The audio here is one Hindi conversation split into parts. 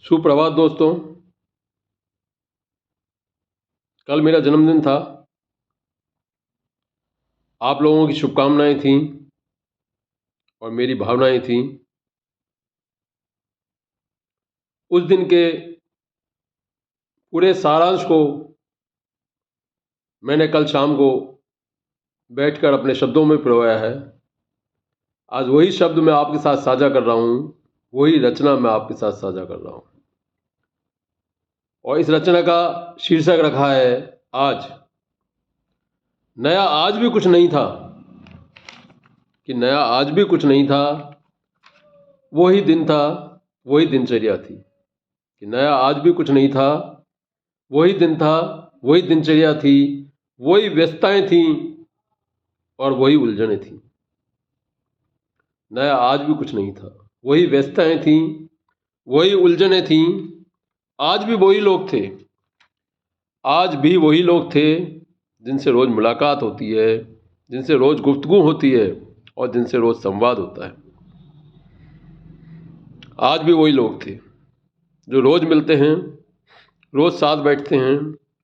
सुप्रभात दोस्तों। कल मेरा जन्मदिन था। आप लोगों की शुभकामनाएं थीं और मेरी भावनाएं थीं। उस दिन के पूरे सारांश को मैंने कल शाम को बैठकर अपने शब्दों में पिरोया है। आज वही शब्द मैं आपके साथ साझा कर रहा हूँ, वही रचना मैं आपके साथ साझा कर रहा हूँ। और इस रचना का शीर्षक रखा है आज। नया आज भी कुछ नहीं था कि नया आज भी कुछ नहीं था, वही दिन था, वही दिनचर्या थी। कि नया आज भी कुछ नहीं था, वही दिन था, वही दिनचर्या थी, वही व्यस्तताएं थीं और वही उलझनें थीं। नया आज भी कुछ नहीं था, वही व्यस्तताएं थीं, वही उलझनें थीं। आज भी वही लोग थे, आज भी वही लोग थे जिनसे रोज़ मुलाकात होती है, जिनसे रोज़ गुफ्तगू होती है और जिनसे रोज़ संवाद होता है। आज भी वही लोग थे जो रोज़ मिलते हैं, रोज़ साथ बैठते हैं,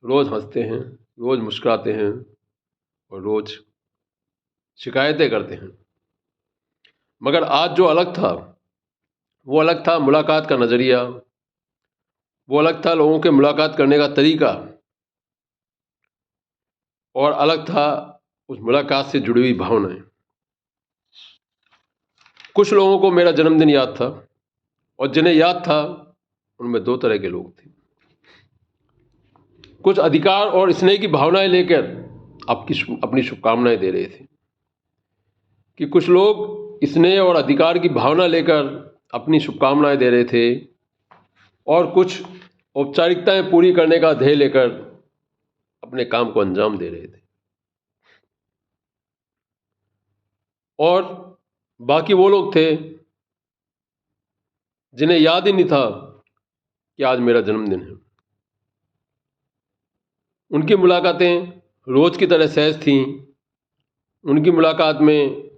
रोज़ हंसते हैं, रोज़ मुस्कुराते हैं और रोज़ शिकायतें करते हैं। मगर आज जो अलग था, वो अलग था मुलाकात का नज़रिया, वो अलग था लोगों के मुलाकात करने का तरीका, और अलग था उस मुलाकात से जुड़ी हुई भावनाएं। कुछ लोगों को मेरा जन्मदिन याद था और जिन्हें याद था उनमें दो तरह के लोग थे। कुछ अधिकार और स्नेह की भावनाएं लेकर अपनी शुभकामनाएं दे रहे थे कि कुछ लोग स्नेह और अधिकार की भावना लेकर अपनी शुभकामनाएं दे रहे थे और कुछ औपचारिकताएं पूरी करने का ध्येय लेकर अपने काम को अंजाम दे रहे थे। और बाकी वो लोग थे जिन्हें याद ही नहीं था कि आज मेरा जन्मदिन है। उनकी मुलाकातें रोज़ की तरह सहज थीं। उनकी मुलाकात में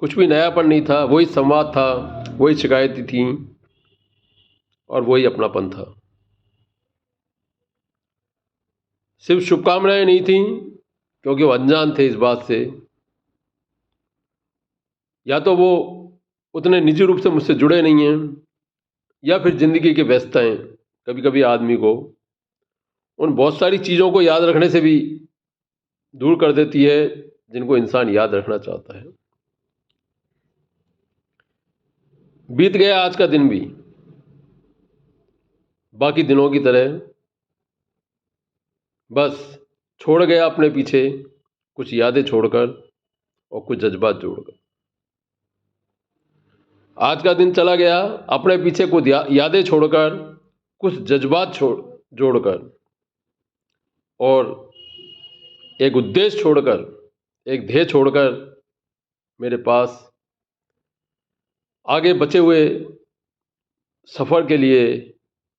कुछ भी नयापन नहीं था, वही संवाद था, वही शिकायतें थीं और वही अपनापन था। सिर्फ शुभकामनाएं नहीं थीं क्योंकि वो अनजान थे इस बात से, या तो वो उतने निजी रूप से मुझसे जुड़े नहीं हैं, या फिर ज़िंदगी की व्यस्तताएं कभी कभी आदमी को उन बहुत सारी चीज़ों को याद रखने से भी दूर कर देती है जिनको इंसान याद रखना चाहता है। बीत गया आज का दिन भी बाकी दिनों की तरह, बस छोड़ गया अपने पीछे कुछ यादें छोड़कर और कुछ जज्बात जोड़कर। आज का दिन चला गया अपने पीछे कुछ यादें छोड़कर, कुछ जज्बात जोड़कर और एक उद्देश्य छोड़कर, एक ध्येय छोड़कर मेरे पास आगे बचे हुए सफ़र के लिए,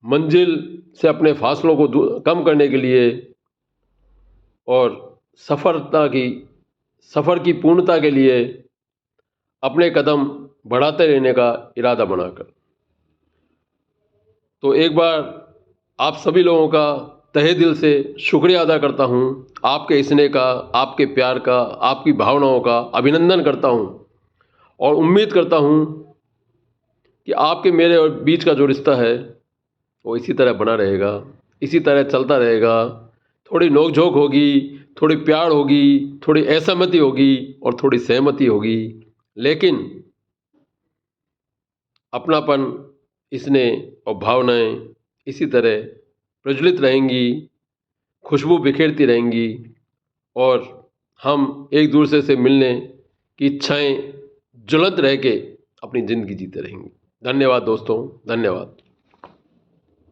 मंजिल से अपने फासलों को कम करने के लिए और सफ़र की पूर्णता के लिए अपने कदम बढ़ाते रहने का इरादा बनाकर। तो एक बार आप सभी लोगों का तहे दिल से शुक्रिया अदा करता हूँ। आपके स्नेह का, आपके प्यार का, आपकी भावनाओं का अभिनंदन करता हूँ और उम्मीद करता हूँ कि आपके मेरे और बीच का जो रिश्ता है वो इसी तरह बना रहेगा, इसी तरह चलता रहेगा। थोड़ी नोक-झोंक होगी, थोड़ी प्यार होगी, थोड़ी असहमति होगी और थोड़ी सहमति होगी, लेकिन अपनापन, स्नेह और भावनाएं इसी तरह प्रज्वलित रहेंगी, खुशबू बिखेरती रहेंगी और हम एक दूसरे से मिलने की इच्छाएं ज्वलंत रह के अपनी ज़िंदगी जीते रहेंगे। धन्यवाद दोस्तों, धन्यवाद।